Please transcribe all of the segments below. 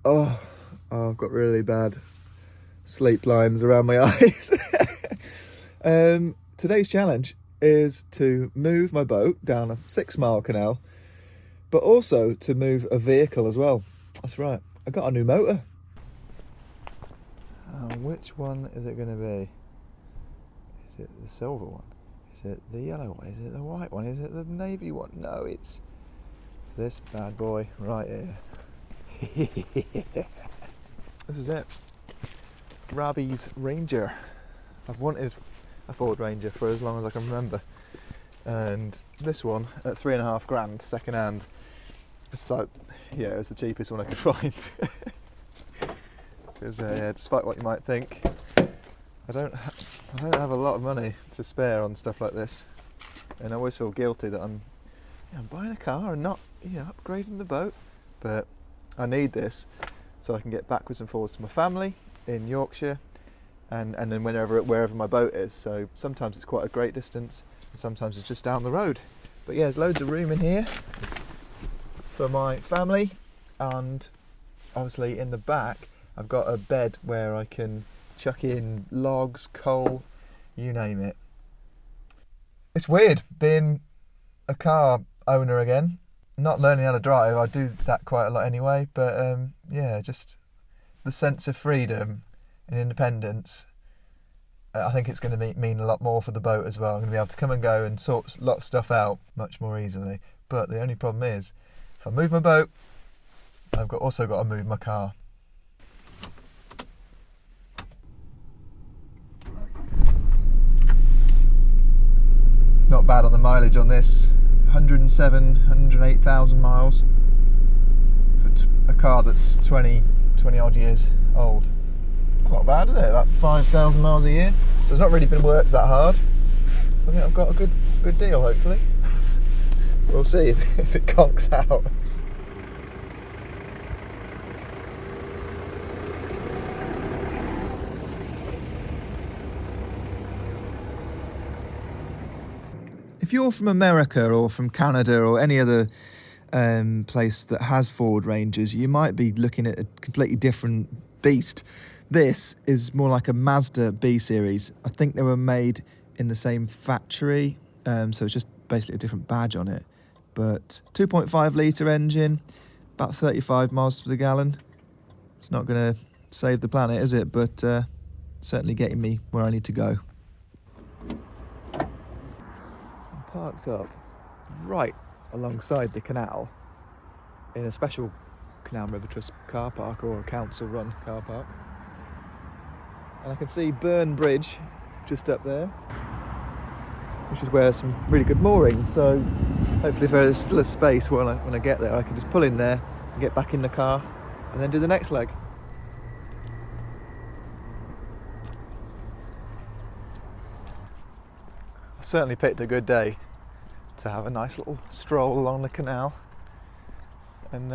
Oh, I've got really bad sleep lines around my eyes. Today's challenge is to move my boat down a 6-mile canal, but also to move a vehicle as well. That's right, I got a new motor. Which one is it going to be? Is it the silver one? Is it the yellow one? Is it the white one? Is it the navy one? No, it's this bad boy right here. This is it. Rabbie's Ranger. I've wanted a Ford Ranger for as long as I can remember, and this one at £3.5 grand second hand. It's like, yeah, it was the cheapest one I could find. Because yeah, despite what you might think, I don't have a lot of money to spare on stuff like this, and I always feel guilty that I'm buying a car and not upgrading the boat. But I need this so I can get backwards and forwards to my family in Yorkshire, and then wherever my boat is. So sometimes it's quite a great distance, and sometimes it's just down the road. But yeah, there's loads of room in here for my family, and obviously in the back I've got a bed where I can chuck in logs, coal, you name it. It's weird being a car owner again, not learning how to drive. I do that quite a lot anyway, but yeah, just the sense of freedom and independence. I think it's going to mean a lot more for the boat as well. I'm going to be able to come and go and sort a lot of stuff out much more easily. But the only problem is, if I move my boat, I've also got to move my car. It's not bad on the mileage on this. 108,000 miles for a car that's 20 odd years old. That's not bad, is it? About 5,000 miles a year. So it's not really been worked that hard. I think I've got a good deal, hopefully. We'll see if it conks out. If you're from America or from Canada or any other place that has Ford Rangers, you might be looking at a completely different beast. This is more like a Mazda B series. I think they were made in the same factory, so it's just basically a different badge on it. But 2.5 litre engine, about 35 miles per gallon. It's not going to save the planet, is it? But certainly getting me where I need to go. Parked up right alongside the canal in a special Canal River Trust car park, or a council run car park, and I can see Burn Bridge just up there, which is where some really good moorings. So hopefully if there's still a space when I get there, I can just pull in there and get back in the car and then do the next leg. I certainly picked a good day to have a nice little stroll along the canal, and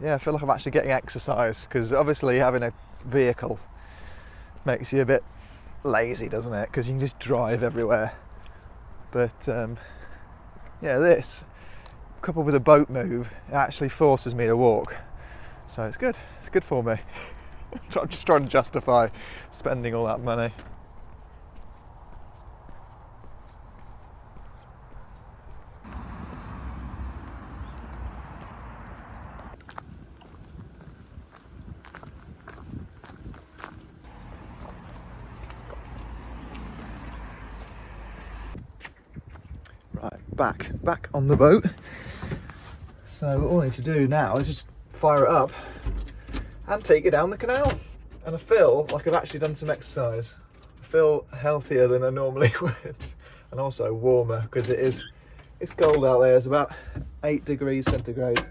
yeah, I feel like I'm actually getting exercise, because obviously having a vehicle makes you a bit lazy, doesn't it? Because you can just drive everywhere. But yeah, this coupled with a boat move, it actually forces me to walk, so it's good for me. I'm just trying to justify spending all that money. Right, back on the boat. So all I need to do now is just fire it up and take it down the canal. And I feel like I've actually done some exercise. I feel healthier than I normally would, and also warmer, because it's cold out there. It's about 8 degrees centigrade.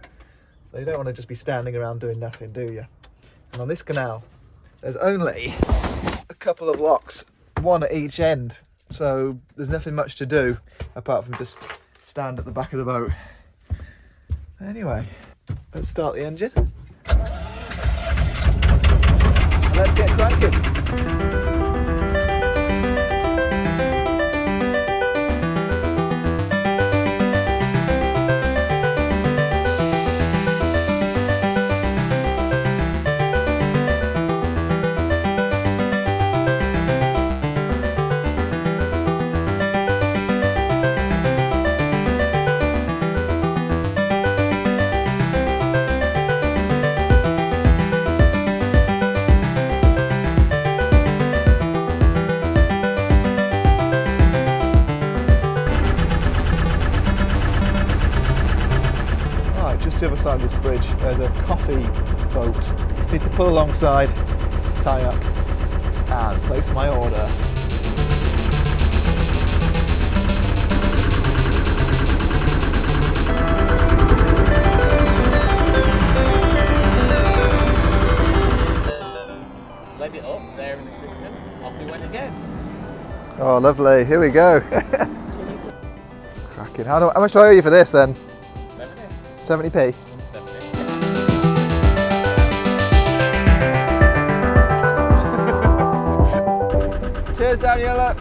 So you don't want to just be standing around doing nothing, do you? And on this canal, there's only a couple of locks, one at each end. So there's nothing much to do apart from just stand at the back of the boat. Anyway, let's start the engine. Let's get cracking. side of this bridge, there's a coffee boat. Just need to pull alongside, tie up, and place my order. Let it up there in the system, off we went again. Oh, lovely, here we go. Cracking. How much do I owe you for this then? 70. 70p? 70. Cheers, Daniela.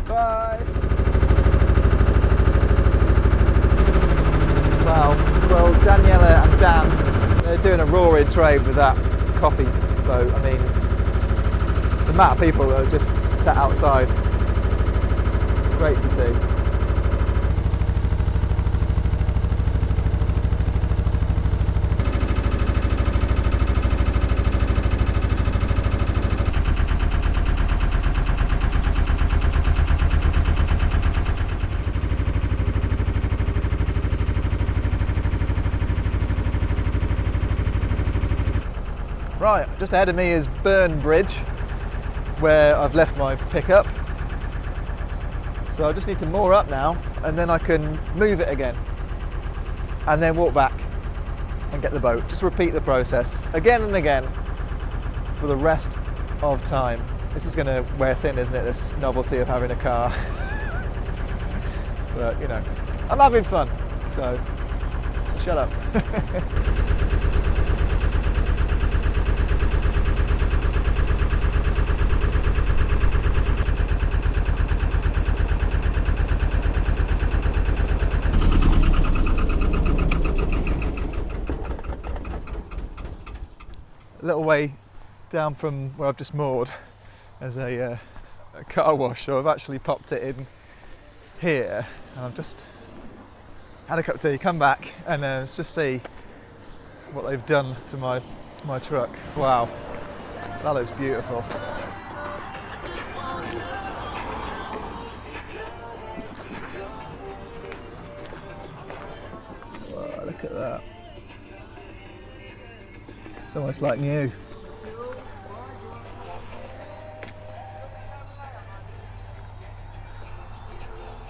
Bye. Wow, well, Daniela and Dan, they're doing a roaring trade with that coffee boat. I mean, the amount of people that are just sat outside, it's great to see. Right, just ahead of me is Burn Bridge, where I've left my pickup. So I just need to moor up now, and then I can move it again, and then walk back and get the boat. Just repeat the process again and again for the rest of time. This is going to wear thin, isn't it, this novelty of having a car? But, you know, I'm having fun, so shut up. A little way down from where I've just moored, there's a car wash, so I've actually popped it in here, and I've just had a cup of tea, come back, and let's just see what they've done to my truck. Wow, that looks beautiful. Wow, look at that. It's almost like new.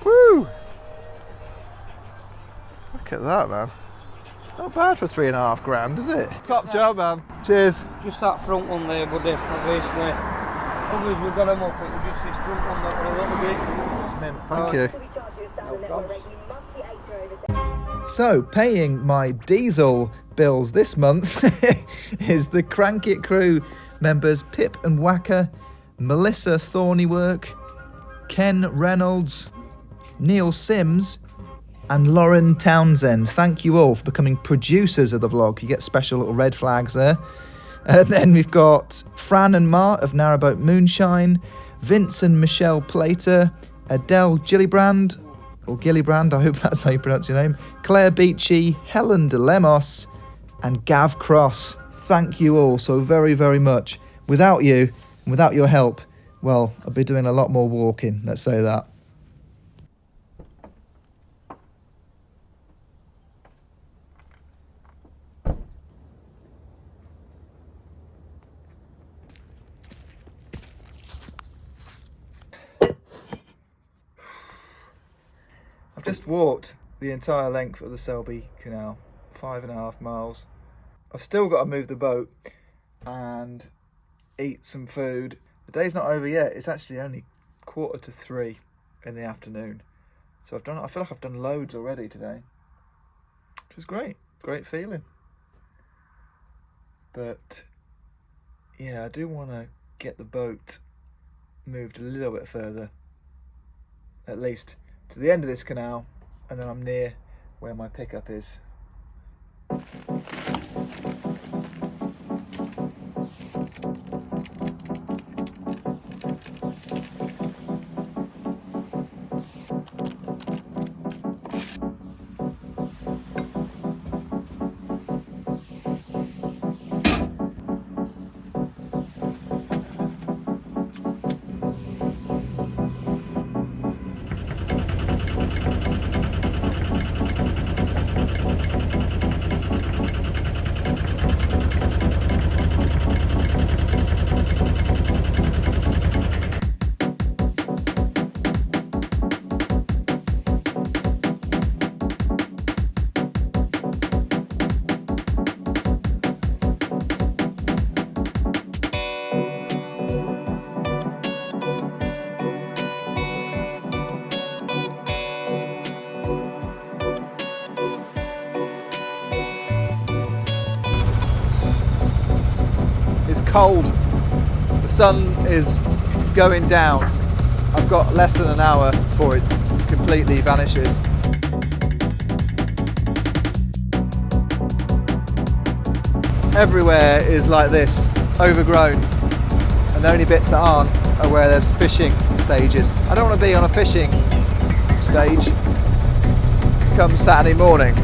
Woo! Look at that, man. Not bad for $3.5 grand, is it? Top job, man. Cheers. Just that front one there, buddy, obviously. Others we've got them up, but just this front one that are a little bit. It's mint, thank you. So, paying my diesel bills this month is the Crank It crew members Pip and Wacker, Melissa Thornywork, Ken Reynolds, Neil Sims, and Lauren Townsend. Thank you all for becoming producers of the vlog. You get special little red flags there. And then we've got Fran and Mart of Narrowboat Moonshine, Vince and Michelle Plater, Adele Gillibrand, or Gillibrand, I hope that's how you pronounce your name, Claire Beachy, Helen de Lemos, and Gav Cross. Thank you all so very, very much. Without you, and without your help, well, I'll be doing a lot more walking, let's say that. I've just walked the entire length of the Selby Canal, 5.5 miles. I've still got to move the boat and eat some food. The day's not over yet. It's actually only 2:45 in the afternoon. So I feel like I've done loads already today, which is great. Great feeling. But yeah, I do want to get the boat moved a little bit further, at least to the end of this canal, and then I'm near where my pickup is. cold. The sun is going down. I've got less than an hour before it completely vanishes. Everywhere is like this, overgrown, and the only bits that aren't are where there's fishing stages. I don't want to be on a fishing stage come Saturday morning.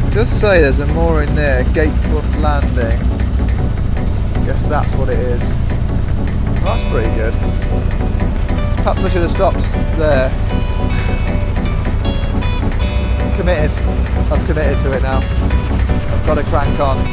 It does say there's a mooring there, Gatefoot Landing. Guess that's what it is. Well, that's pretty good. Perhaps I should have stopped there. Committed. I've committed to it now. I've got to crank on.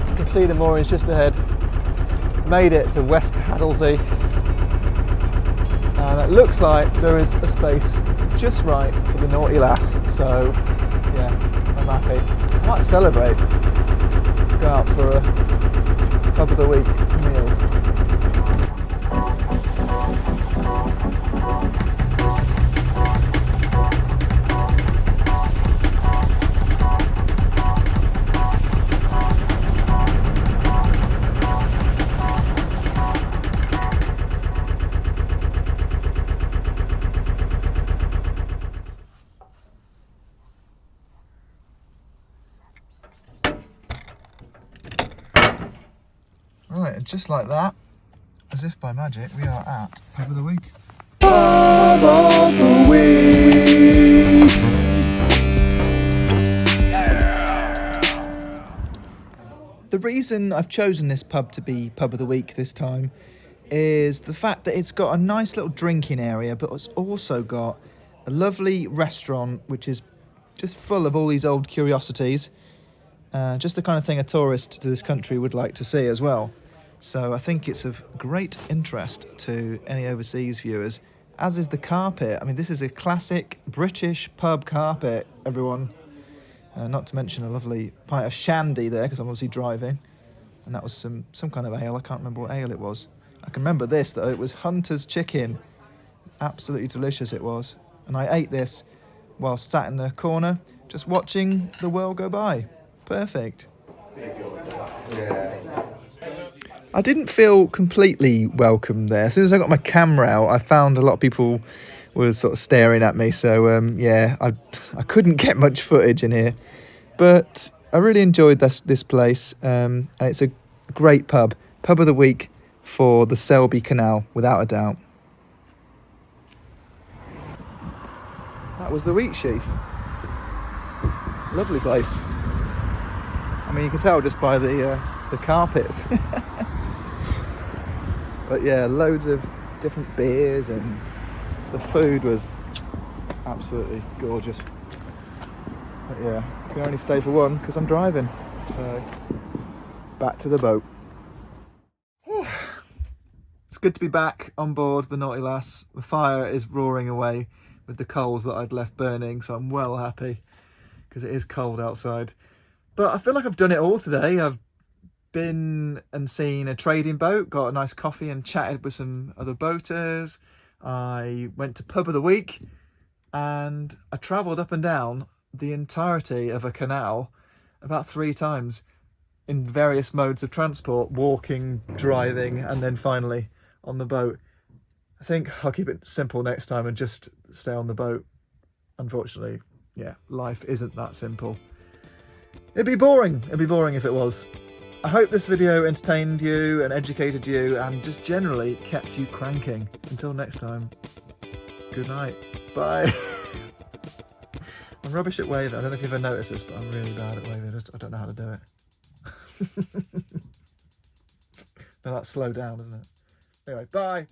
You can see the moorings just ahead. Made it to West Haddlesey. And it looks like there is a space just right for the naughty lass. So, yeah, I'm happy. I might celebrate. Go out for a pub of the week meal. Right, and just like that, as if by magic, we are at Pub of the Week. Pub of the Week! The reason I've chosen this pub to be Pub of the Week this time is the fact that it's got a nice little drinking area, but it's also got a lovely restaurant which is just full of all these old curiosities. Just the kind of thing a tourist to this country would like to see as well. So I think it's of great interest to any overseas viewers, as is the carpet. I mean, this is a classic British pub carpet, everyone. Not to mention a lovely pint of shandy there, because I'm obviously driving. And that was some kind of ale. I can't remember what ale it was. I can remember this, though. It was Hunter's Chicken. Absolutely delicious it was. And I ate this while sat in the corner, just watching the world go by. Perfect. I didn't feel completely welcome there. As soon as I got my camera out, I found a lot of people were sort of staring at me. So, yeah, I couldn't get much footage in here. But I really enjoyed this place. And it's a great pub. Pub of the Week for the Selby Canal, without a doubt. That was the Wheat Sheaf. Lovely place. I mean, you can tell just by the carpets. But yeah, loads of different beers, and the food was absolutely gorgeous. But yeah, I can only stay for one because I'm driving. So, back to the boat. It's good to be back on board the Naughty Lass. The fire is roaring away with the coals that I'd left burning, so I'm well happy because it is cold outside. But I feel like I've done it all today. I've been and seen a trading boat, got a nice coffee and chatted with some other boaters. I went to Pub of the Week, and I travelled up and down the entirety of a canal about 3 times in various modes of transport, walking, driving, and then finally on the boat. I think I'll keep it simple next time and just stay on the boat. Unfortunately, yeah, life isn't that simple. It'd be boring if it was. I hope this video entertained you and educated you and just generally kept you cranking. Until next time, good night. Bye. I'm rubbish at waving. I don't know if you've ever noticed this, but I'm really bad at waving. I don't know how to do it. No, that's slow down, isn't it? Anyway, bye.